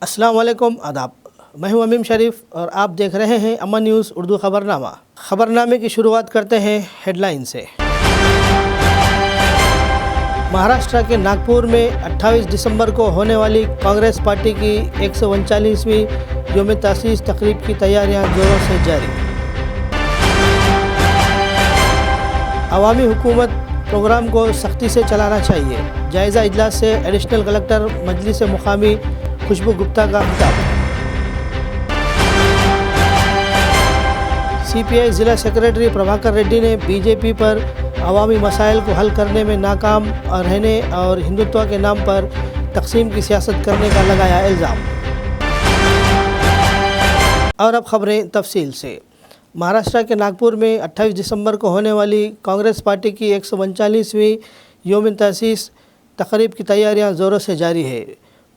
अस्सलाम वालेकुम, आदाब। मैं हूं अमीम शरीफ और आप देख रहे हैं अमन न्यूज़ उर्दू खबरनामा। खबरनामे की शुरुआत करते हैं हेडलाइन से। महाराष्ट्र के नागपुर में 28 दिसंबर को होने वाली कांग्रेस पार्टी की 139वीं यौम तासीस तकरीब की तैयारियां जोरों से जारी। अवामी हुकूमत प्रोग्राम को सख्ती से चलाना चाहिए, जायज़ा इजलास से एडिशनल कलेक्टर मजलिस मुकामी खुशबू गुप्ता का खिताब। CPI ज़िला सेक्रेटरी प्रभाकर रेड्डी ने बीजेपी पर अवामी मसाइल को हल करने में नाकाम रहने और हिंदुत्व के नाम पर तकसीम की सियासत करने का लगाया इल्ज़ाम। और अब खबरें तफसील से। महाराष्ट्र के नागपुर में 28 दिसंबर को होने वाली कांग्रेस पार्टी की 139वीं यौम तासीस तकरीब की तैयारियां ज़ोरों से जारी है।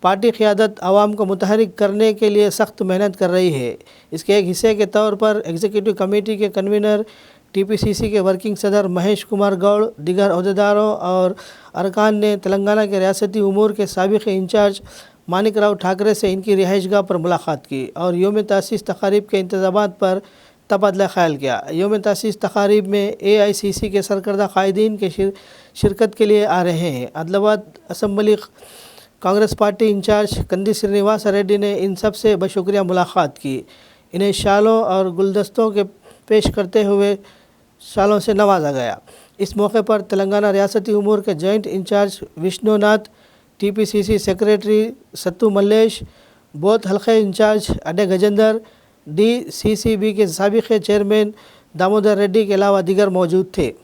पार्टी क़यादत आवाम को मुतहरिक करने के लिए सख्त मेहनत कर रही है। इसके एक हिस्से के तौर पर एग्जीक्यूटिव कमेटी के कन्वीनर TPCC के वर्किंग सदर महेश कुमार गौड़, दीगर अहदेदारों और अरकान ने तेलंगाना के रियासती उमूर के साबिक़ इंचार्ज मानिक राव ठाकरे से इनकी रिहाइशगाह पर मुलाकात की और यौम तासीस तकारीब के इंतज़ामात पर तबादला ख्याल किया। यौम तासीस तकारीब में AICC के सरकर्दा कायदीन के शिरकत के लिए आ रहे हैं। Adilabad assembly Congress party incharge Kandi Srinivas Reddy ने इन सब से बशुक्रिया मुलाकात की। इन्हें शालों और गुलदस्तों के पेश करते हुए शालों से नवाजा गया। इस मौके पर तेलंगाना रियासती उमूर के joint in charge Vishnunath, TPCC secretary Sattu Mallesh, Boath हल्के इंचार्ज अडे गजेंदर, DCCB के साबिक़ चेयरमैन दामोदर रेड्डी के अलावा दीगर मौजूद थे।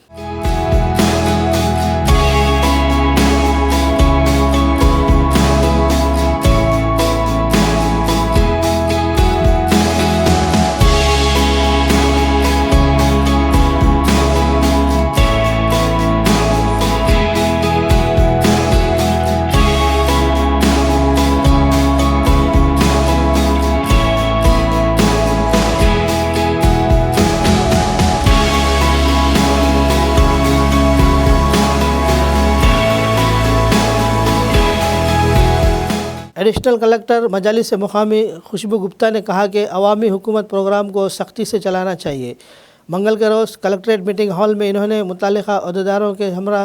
एडिशनल कलेक्टर मजालिस मुकामी खुशबू गुप्ता ने कहा कि अवामी हुकूमत प्रोग्राम को सख्ती से चलाना चाहिए। मंगल के रोज़ कलेक्ट्रेट मीटिंग हॉल में इन्होंने मुतालिका अहदेदारों के हमरा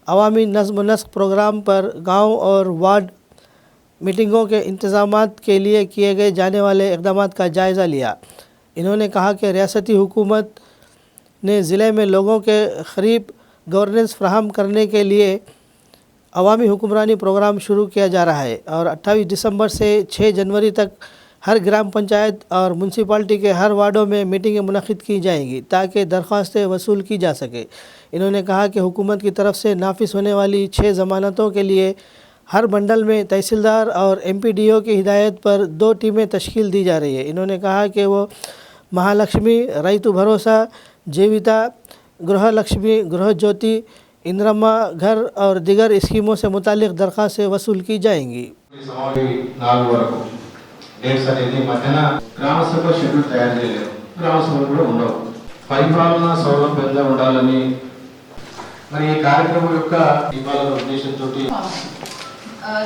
अवामी नज़्म नस्क प्रोग्राम पर गांव और वार्ड मीटिंगों के इंतज़ामात के लिए किए गए जाने वाले इक़दामात का जायज़ा लिया। इन्होंने कहा कि रियासती हुकूमत ने ज़िले में लोगों के करीब गवर्नेंस फराहम करने के लिए अवामी हुक्मरानी प्रोग्राम शुरू किया जा रहा है और 28 दिसंबर से 6 जनवरी तक हर ग्राम पंचायत और म्यूनसिपाल्टी के हर वार्डों में मीटिंगें मुनक़िद की जाएंगी ताकि दरख्वास्तें वसूल की जा सके। इन्होंने कहा कि हुकूमत की तरफ से नाफिस होने वाली 6 ज़मानतों के लिए हर मंडल में तहसीलदार और MPDO की हिदायत पर 2 टीमें तश्कील दी जा रही है। इन्होंने कहा कि वो महालक्ष्मी, रैतु भरोसा, जीविता, गृह लक्ष्मी, गृह ज्योति, इंद्रम्मा घर और दीगर स्कीमों से मुतालिक दरख्वास्तें वसूल की जाएंगी।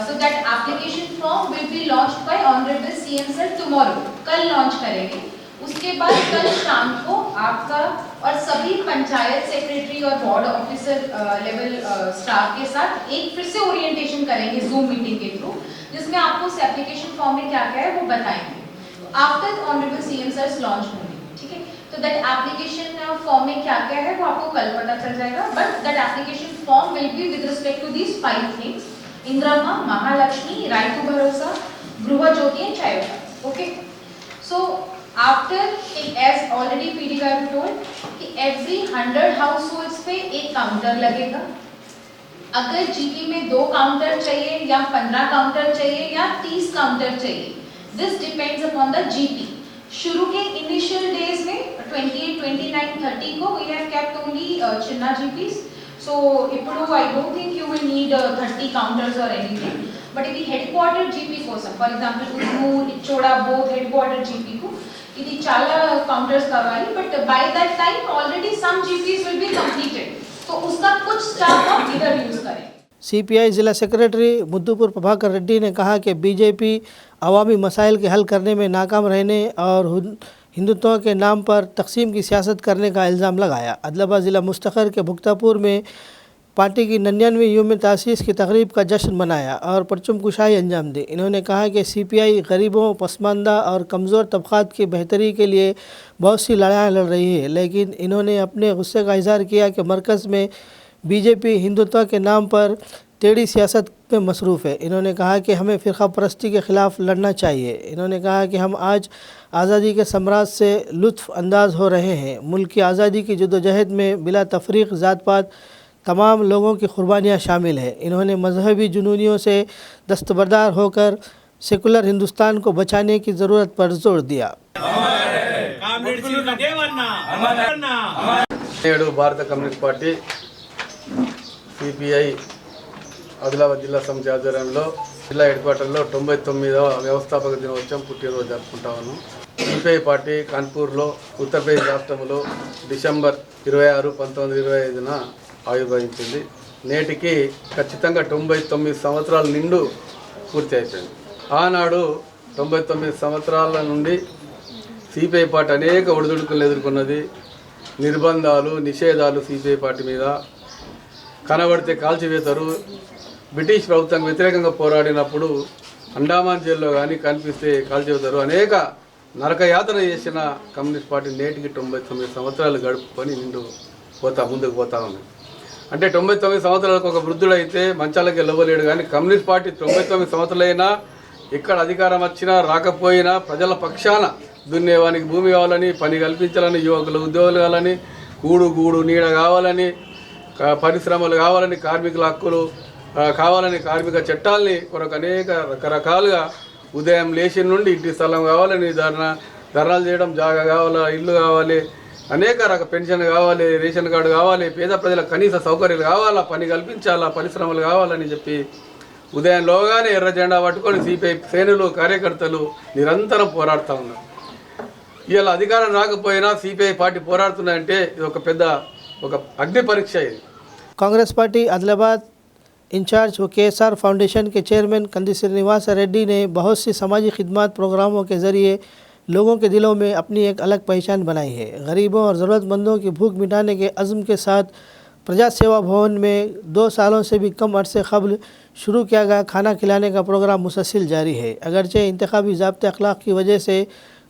So that application form will be launched by Honorable CM Sir tomorrow. कल लॉन्च करेंगे। उसके बाद कल शाम को आपका और सभी पंचायत सेक्रेटरी और वार्ड ऑफिसर लेवल स्टाफ के साथ एक फिर से ओरिएंटेशन करेंगे जूम मीटिंग के थ्रू, जिसमें आपको उस एप्लीकेशन फॉर्म में क्या क्या है वो बताएंगे। After honourable CM Sir launch होंगे, ठीक है। तो दैट एप्लीकेशन फॉर्म में क्या क्या है वो आपको कल पता चल जाएगा। But that application form will be with respect to these 5 things: Indiramma, Mahalakshmi, Rythu Bharosa, Gruha Jyothi and child. Okay, so after, as already PD garu told कि every 100 households पे एक काउंटर लगेगा। अगर GP में 2 काउंटर चाहिए या 15 काउंटर चाहिए या 30 काउंटर चाहिए, this depends upon the GP। शुरू के initial days में 28, 29, 30 को we have kept only Chinna GPs। So ఇప్పుడు I don't think you will need 30 counters or anything। But ఇది headquarter GP కోసం, for example ఉస్మూర్, Ichoda both headquarter GP को ఇది చాలా काउंटर्स కావాలి। But by that time already some GPs will be completed। तो उसका कुछ स्टाफ आप इधर यूज करें। सीपीआई जिला सेक्रेटरी मुद्दुपुर प्रभाकर रेड्डी ने कहा कि बीजेपी अवामी मसाइल के हल करने में नाकाम रहने और हिंदुत्व के नाम पर तकसीम की सियासत करने का इल्ज़ाम लगाया। आदिलाबाद ज़िला मुस्तखर के भुक्तापुर में पार्टी की 99वीं यौम तासीस की तकरीब का जश्न मनाया और परचम कुशाई अंजाम दी। इन्होंने कहा कि सीपीआई गरीबों, पसमानदा और कमज़ोर तबक़ात की बेहतरी के लिए बहुत सी लड़ाइयाँ लड़ रही है, लेकिन इन्होंने अपने गुस्से का इजहार किया कि मरकज़ में बीजेपी हिंदुत्व के नाम पर टेढ़ी सियासत में मसरूफ़ है। इन्होंने कहा कि हमें फ़िरक़ा परस्ती के ख़िलाफ़ लड़ना चाहिए। इन्होंने कहा कि हम आज आज़ादी के सम्राट से लुत्फ़ अंदाज हो रहे हैं। मुल्क की आज़ादी की जद्दोजहद में बिला तफरीक़ ज़ात पात तमाम लोगों की कुर्बानियाँ शामिल हैं। इन्होंने मजहबी जुनूनियों से दस्तबरदार होकर सेकुलर हिंदुस्तान को बचाने की ज़रूरत पर जोर दिया। భారత కమ్యూనిస్ట్ పార్టీ సిపిఐ ఆదిలాబాద్ జిల్లా సమితి ఆధ్వర్యంలో జిల్లా హెడ్ క్వార్టర్లో 99వ వ్యవస్థాపక దినోత్సవం పుట్టినరోజు జరుపుకుంటాము. సిపిఐ పార్టీ కాన్పూర్లో ఉత్తరప్రదేశ్ రాష్ట్రంలో డిసెంబర్ 26, 1925న ఆవిర్భవించింది. నేటికి ఖచ్చితంగా 99 సంవత్సరాల నిండు పూర్తి అయిపోయింది. ఆనాడు 99 సంవత్సరాల నుండి సిపిఐ పార్టీ అనేక ఒడిదుడుకులు ఎదుర్కొన్నది. నిర్బంధాలు, నిషేధాలు సిపిఐ పార్టీ మీద కనబడితే కాల్చివేతరు. బ్రిటిష్ ప్రభుత్వానికి వ్యతిరేకంగా పోరాడినప్పుడు అండమాన్ జైల్లో కానీ కనిపిస్తే కాల్చివేతరు. అనేక నరకయాతన చేసిన కమ్యూనిస్ట్ పార్టీ నేటికి 99 సంవత్సరాలు గడుపుకొని ముందుకు పోతా ఉంది. అంటే 99 సంవత్సరాలకు ఒక వృద్ధుడైతే మంచాలకి వెళ్ళలేడు, కానీ కమ్యూనిస్ట్ పార్టీ 99 సంవత్సరాలైనా ఎక్కడ అధికారం వచ్చినా రాకపోయినా ప్రజల పక్షాన దున్నేవానికి భూమి కావాలని, పని కల్పించాలని, యువకులు ఉద్యోగాలు కావాలని, గూడు నీడ కావాలని, పరిశ్రమలు కావాలని, కార్మికుల హక్కులు కావాలని, కార్మిక చట్టాలని కొరకు అనేక రకరకాలుగా ఉదయం లేచి నుండి ఇంటి స్థలం కావాలని ధర్నాలు చేయడం, జాగా కావాలా, ఇల్లు కావాలి, అనేక పెన్షన్ కావాలి, రేషన్ కార్డు కావాలి, పేద ప్రజల కనీస సౌకర్యాలు కావాలా, పని కల్పించాలా, పరిశ్రమలు కావాలని చెప్పి ఉదయంలోగానే ఎర్ర జెండా పట్టుకొని సిపిఐ శ్రేణులు, కార్యకర్తలు నిరంతరం పోరాడుతూ ఉన్నారు. ఇవాళ అధికారం రాకపోయినా సిపిఐ పార్టీ పోరాడుతున్నాయంటే ఇది ఒక అగ్ని పరీక్ష. ఇది कांग्रेस पार्टी आदिलाबाद इंचार्ज व KSR फाउंडेशन के चेयरमैन कंदी श्रीनिवास रेड्डी ने बहुत सी समाजी खिदमत प्रोग्रामों के ज़रिए लोगों के दिलों में अपनी एक अलग पहचान बनाई है। गरीबों और ज़रूरतमंदों की भूख मिटाने के अज़्म के साथ प्रजा सेवा भवन में 2 सालों से भी कम अरसे क़ब्ल शुरू किया गया खाना खिलाने का प्रोग्राम मुसलसल जारी है। अगरचे इंतखाबी ज़ाब्ते अखलाक की वजह से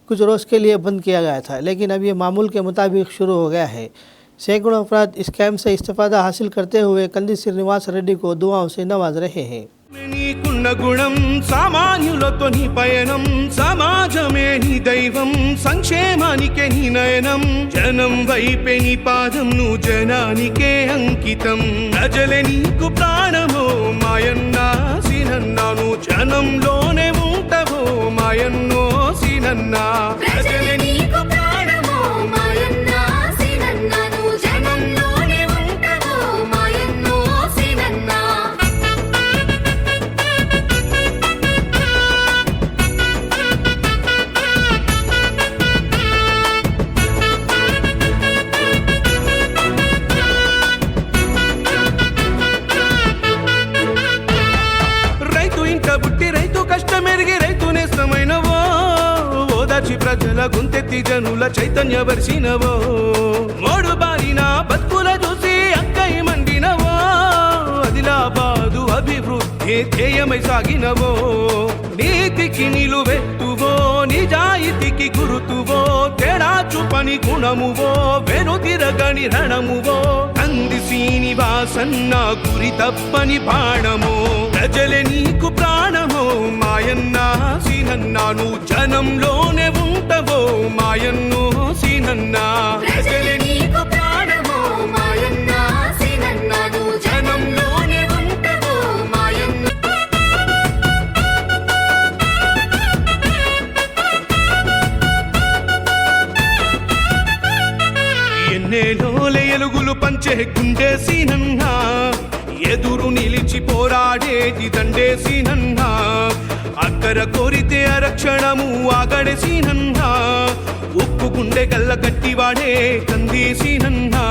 कुछ रोज़ के लिए बंद किया गया था, लेकिन अब ये मामूल के मुताबिक शुरू हो गया है। सैकड़ों अफराद इस कैंप से इस्तिफ़ादा हासिल करते हुए कंदी श्रीनिवास रेड्डी को दुआओं से नवाज रहे हैं। గుణం సామాన్యులతో నీ పయనం, సమాజమే నీ దైవం, సంక్షేమానికే నీ నయనం, జనం వైపే నీ పాదం, నువ్వు జనానికే అంకితం. ప్రజలే నీకు ప్రాణమో మాయన్నా సినన్నా, నువ్వు జనంలోనే ఉంటావో మాయన్నో సినన్నా. ప్రజలే నీకు ప్రాణమో మాయన్నా సినన్నా, నువ్వు జనంలోనే ఉంటావో మాయన్నో సినన్నా. ప్రజల గుంతెత్తి జనుల చైతన్య వర్షినవో, మోడు బారిన బతుకుల చూసి అక్కై మండినవో, ఆదిలాబాదు అభివృద్ధి ధ్యేయమై సాగినవో. నీతికి నిలువెత్తువో, నిజాయితీకి గురుతువో, తేడా చూపని గుణమువో, వెనుతిరగని రణమువో, కంది శ్రీనివాసన్న గురి తప్పని బాణమో. ప్రజలే నీకు ప్రాణమో మాయన్నా సీనన్నా, నువ్వు జనంలోనే ఉంటావో మాయన్నో సీనన్నా. ప్రజలే నీకు ప్రాణమో మాయన్నా సీనన్నా, నువ్వు జనంలోనే ఉంటావో మాయన్నో. ఎన్నేలోలే ఎలుగులు పంచే గుండె సీనన్నా, ఎదురు నిలిచి పోరాడేది దండేసినన్నా, అక్కర కోరితే అరక్షణము ఆగడేసినన్నా, ఉప్పు గుండె గల్ల గట్టివాడే కందేసినన్నా.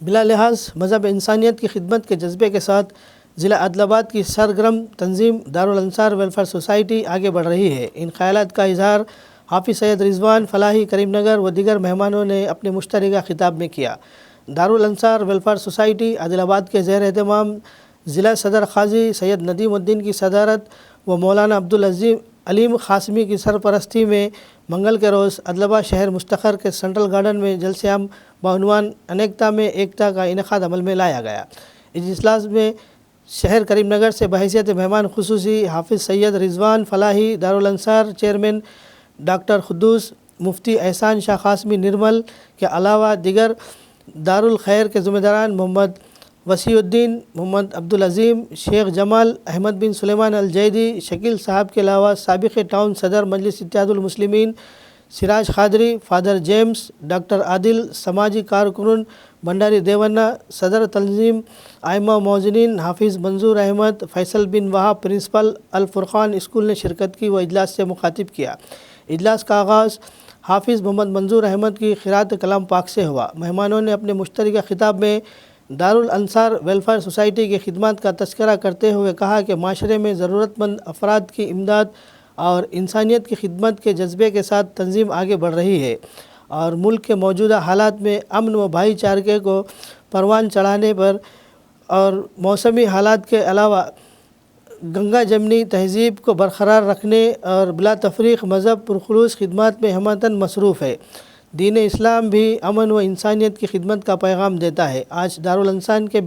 بلا لحاظ مذہب انسانیت کی خدمت کے جذبے کے ساتھ ضلع عادل آباد کی سرگرم تنظیم دارالانصار ویلفیئر سوسائٹی آگے بڑھ رہی ہے۔ ان خیالات کا اظہار حافظ سید رضوان فلاحی کریم نگر و دیگر مہمانوں نے اپنے مشترکہ خطاب میں کیا۔ دارالانصار ویلفیئر سوسائٹی عادل آباد کے زیر اہتمام ضلع صدر قاضی سید ندیم الدین کی صدارت و مولانا عبدالعلیم قاسمی کی سرپرستی میں منگل کے روز عادل آباد شہر مستقر کے سینٹرل گارڈن میں جلسہ عام بعنوان انیکتا میں ایکتا کا انعقاد عمل میں لایا گیا۔ اس اجلاس میں شہر کریم نگر سے بحیثیت مہمان خصوصی حافظ سید رضوان فلاحی دارالانصار چیئرمین ڈاکٹر قدوس مفتی احسان شاہ قاسمی نرمل کے علاوہ دیگر دارالخیر کے ذمہ داران محمد وسیع الدین، محمد عبدالعظیم، شیخ جمال، احمد بن سلیمان الجیدی، شکیل صاحب کے علاوہ سابق ٹاؤن صدر مجلس اتحاد المسلمین سراج قادری، فادر جیمز، ڈاکٹر عادل، سماجی کارکن بھنڈاری دیوانہ، صدر تنظیم ائمہ موزنین حافظ منظور احمد، فیصل بن وہاب پرنسپل الفرقان اسکول نے شرکت کی و اجلاس سے مخاطب کیا۔ اجلاس کا آغاز حافظ محمد منظور احمد کی قراءت کلام پاک سے ہوا۔ مہمانوں نے اپنے مشترکہ خطاب میں دارالانصار ویلفیئر سوسائٹی کی خدمات کا تذکرہ کرتے ہوئے کہا کہ معاشرے میں ضرورت مند افراد کی امداد اور انسانیت کی خدمت کے جذبے کے ساتھ تنظیم آگے بڑھ رہی ہے اور ملک کے موجودہ حالات میں امن و بھائی چارگی کو پروان چڑھانے پر اور موسمی حالات کے علاوہ گنگا جمنی تہذیب کو برقرار رکھنے اور بلا تفریق مذہب پرخلوص خدمات میں ہمتاً مصروف ہے۔ دین اسلام بھی امن و انسانیت کی خدمت کا پیغام دیتا ہے۔ آج دارالانصار کے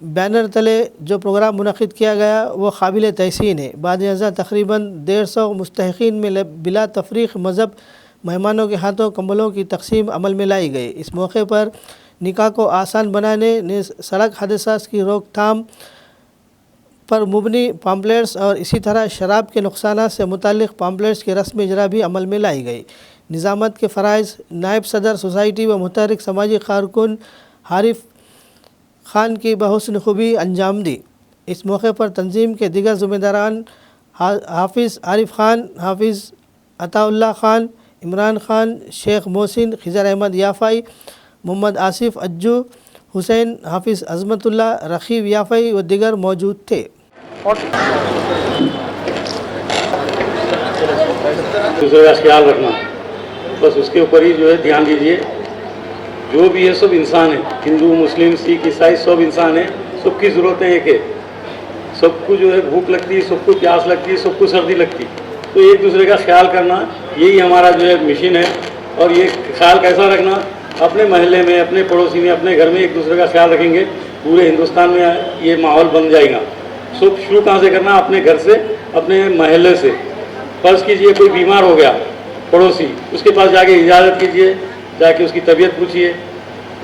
بینر تلے جو پروگرام منعقد کیا گیا وہ قابل تحسین ہے۔ بعد ازاں تقریباً 150 مستحقین میں بلا تفریق مذہب مہمانوں کے ہاتھوں کمبلوں کی تقسیم عمل میں لائی گئی۔ اس موقع پر نکاح کو آسان بنانے، سڑک حادثات کی روک تھام پر مبنی پامپلیٹس اور اسی طرح شراب کے نقصانات سے متعلق پامپلیٹس کی رسم اجرا بھی عمل میں لائی گئی۔ نظامت کے فرائض نائب صدر سوسائٹی و متحرک سماجی کارکن عارف خان کی بحسن خوبی انجام دی۔ اس موقع پر تنظیم کے دیگر ذمہ داران حافظ عارف خان، حافظ عطا اللہ خان، عمران خان، شیخ محسن، خضر احمد یافعی، محمد آصف اجو، حسین حافظ عظمت اللہ، رقیب یافعی و دیگر موجود تھے۔ دوسرے کا خیال رکھنا، بس اس کے اوپر ہی جو ہے دھیان دیجیے۔ جو بھی ہے سب انسان ہے، ہندو مسلم سکھ عیسائی سب انسان ہے، سب کی ضرورتیں ایک ہے۔ سب کو جو ہے بھوک لگتی ہے، سب کو پیاس لگتی ہے، سب کو سردی لگتی ہے، تو ایک دوسرے کا خیال کرنا یہی ہمارا جو ہے مشن ہے۔ اور یہ خیال کیسا رکھنا، اپنے محلے میں، اپنے پڑوسی میں، اپنے گھر میں ایک دوسرے کا خیال رکھیں گے، پورے ہندوستان میں یہ ماحول بن جائے گا۔ سب شروع کہاں سے کرنا، اپنے گھر سے، اپنے محلے سے۔ فرض کیجئے کوئی بیمار ہو گیا پڑوسی، اس کے پاس جا کے اجازت کیجئے، جا کے اس کی طبیعت پوچھیے،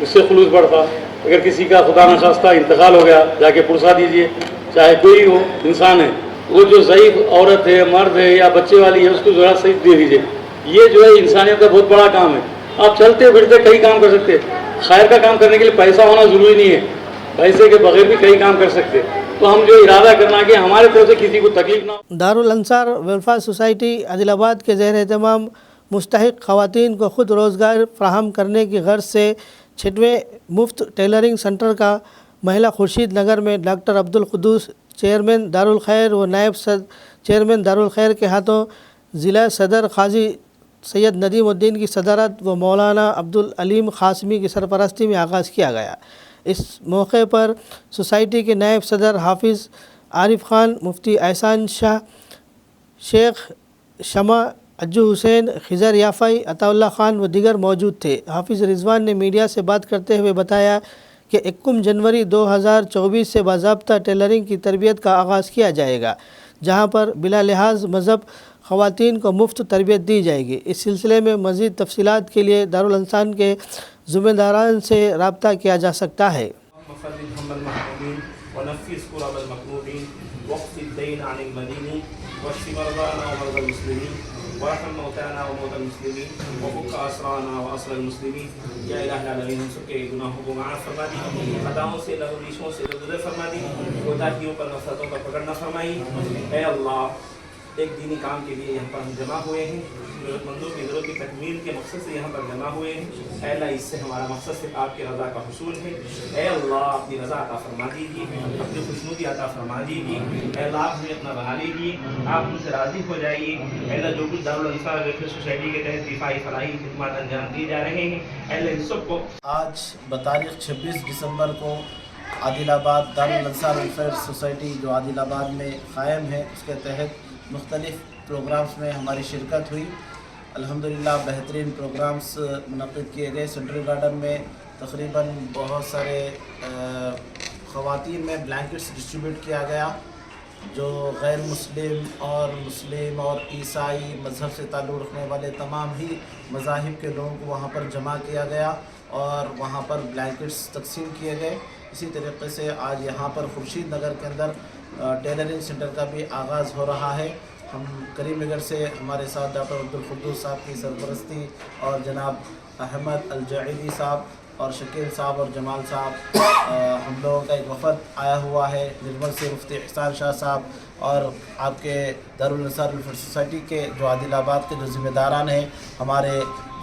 اس سے خلوص بڑھتا۔ اگر کسی کا خدا نخواستہ انتقال ہو گیا، جا کے پرسا دیجئے، چاہے کوئی ہو، انسان ہے، وہ جو ضعیف عورت ہے، مرد ہے یا بچے والی ہے، اس کو ذرا صحیح دے دیجئے۔ یہ جو ہے انسانیت کا بہت بڑا کام ہے۔ آپ چلتے پھرتے کئی کام کر سکتے، خیر کا کام کرنے کے لیے پیسہ ہونا ضروری نہیں ہے، پیسے کے بغیر بھی کئی کام کر سکتے۔ تو ہم جو ارادہ کرنا کہ ہمارے طرف سے کسی کو تکلیف نہ ہو۔ دارالانصار ویلفیئر سوسائٹی عادل آباد کے زیر اہتمام مستحق خواتین کو خود روزگار فراہم کرنے کی غرض سے 6ویں مفت ٹیلرنگ سینٹر کا محلہ خورشید نگر میں ڈاکٹر عبدالقدوس چیئرمین دارالخیر و نائب چیئرمین دارالخیر کے ہاتھوں ضلع صدر قاضی سید ندیم الدین کی صدارت و مولانا عبدالعلیم قاسمی کی سرپرستی میں آغاز کیا گیا۔ اس موقع پر سوسائٹی کے نائب صدر حافظ عارف خان، مفتی احسان شاہ، شیخ شمع، اجو حسین، خضر یافعی، عطا اللہ خان و دیگر موجود تھے۔ حافظ رضوان نے میڈیا سے بات کرتے ہوئے بتایا کہ 1 جنوری 2024 سے باضابطہ ٹیلرنگ کی تربیت کا آغاز کیا جائے گا، جہاں پر بلا لحاظ مذہب خواتین کو مفت تربیت دی جائے گی۔ اس سلسلے میں مزید تفصیلات کے لیے دارالانصار کے ذمہ داران سے رابطہ کیا جا سکتا ہے۔ وارحم موتانا وموتى المسلمين وفك اسرانا واسر المسلمين یا الہ العالمین، ہم سب کے گناہوں کو معاف فرما دی، خطاؤں سے، لغزشوں سے درگزر فرما دی، کوتاہیوں پر، نفرتوں پر پکڑ نہ فرمائی۔ اے اللہ، एक दीनी काम के लिए यहाँ पर हम जमा हुए हैं, ज़रूरतमंदों की ज़रूरत की तकमील के मकसद से यहाँ पर जमा हुए हैं। ऐ अल्लाह, इससे हमारा मकसद सिर्फ आपकी रज़ा का हुसूल है। ऐ अल्लाह, अपनी रज़ा अता फरमा दीजिए, अपनी खुशनुदी अता फरमा दीजिए। ऐ अल्लाह, आप हमें अपना बना लीजिए, आप हमसे राज़ी हो जाइए। ऐ अल्लाह, जो कुछ दारुल अंसार वेलफेयर सोसाइटी के तहत दिफाई फलाही खिदमत अंजाम दी जा रहे हैं, ऐ अल्लाह इन सबको आज बतारीख 26 दिसंबर को आदिलाबाद दारुल अंसार वेलफेयर सोसाइटी जो आदिलाबाद में क़ायम है, उसके तहत मुख्तलिफ़ प्रोग्राम्स में हमारी शिरकत हुई। अल्हम्दुलिल्लाह बेहतरीन प्रोग्राम्स मुनक़िद किए गए। सेंट्रल गार्डन में तकरीबन बहुत सारे ख़वातीन में ब्लैंकेट्स डिस्ट्रीब्यूट किया गया, जो गैर मुस्लिम और मुस्लिम और ईसाई मज़हब से ताल्लुक़ रखने वाले तमाम ही मज़ाहिब के लोगों को वहाँ पर जमा किया गया और वहाँ पर ब्लैंकेट्स तकसीम किए गए। इसी तरीके से आज यहाँ पर खुर्शीद नगर के अंदर टेलरिंग सेंटर का भी आगाज़ हो रहा है। हम करीम नगर से हमारे साथ डॉक्टर अब्दुल कुद्दूस साहब की सरपरस्ती और जनाब अहमद अल जईदी साहब और शकील साहब और जमाल साहब, हम लोगों का एक वफ़द आया हुआ है। निर्मल से मुफ्ती एहसान शाह साहब और आपके दारुल अंसार वेलफेयर सोसाइटी के जो आदिलाबाद के जो ज़िम्मेदारान हैं, हमारे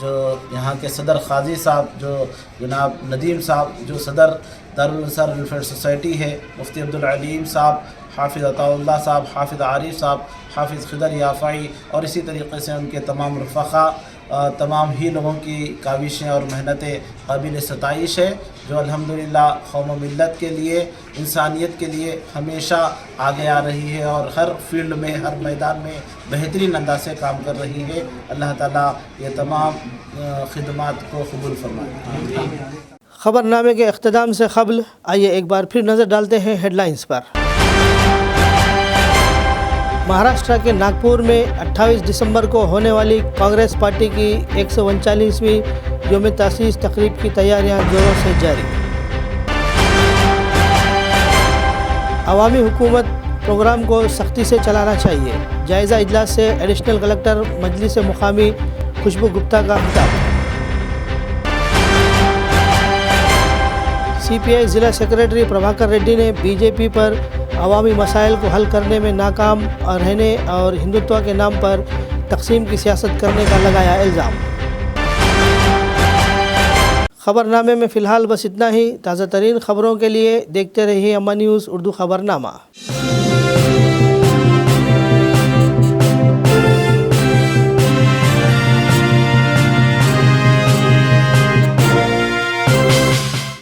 जो यहाँ के सदर क़ाज़ी साहब जो जनाब नदीम साहब, जो सदर दारुल अंसार वेलफेयर सोसाइटी है, मुफ्ती अब्दुल अलीम साहब, हाफिज़ अताउल्लाह साहब, हाफिज़ आरिफ साहब, हाफिज़ खिदर याफ़ाई और इसी तरीक़े से उनके तमाम रफ़क़ा, तमाम ही लोगों की काविशें और मेहनतें काबिल सताइश है, जो अल्हम्दुलिल्लाह कौम व मिल्लत के लिए, इंसानियत के लिए हमेशा आगे आ रही है और हर फील्ड में, हर मैदान में बेहतरीन अंदाज से काम कर रही है। अल्लाह ताला ये तमाम खिदमात को कबूल फरमाए। खबरनामे के इख्तिताम से क़ब्ल आइए एक बार फिर नज़र डालते हैं हेडलाइंस पर। महाराष्ट्र के नागपुर में 28 दिसंबर को होने वाली कांग्रेस पार्टी की 139वीं यौम तासीस तकरीब की तैयारियां जोरों से जारी। अवामी हुकूमत प्रोग्राम को सख्ती से चलाना चाहिए, जायज़ा इजलास से एडिशनल कलेक्टर मजलिस मुकामी खुशबू गुप्ता का खिताब। CPI ज़िला सेक्रेटरी प्रभाकर रेड्डी ने बीजेपी पर अवामी मसाइल को हल करने में नाकाम रहने और हिंदुत्व के नाम पर तकसीम की सियासत करने का लगाया इल्ज़ाम। खबरनामे में फ़िलहाल बस इतना ही। ताज़ा तरीन खबरों के लिए देखते रहिए अम्मा न्यूज़ उर्दू खबरनामा।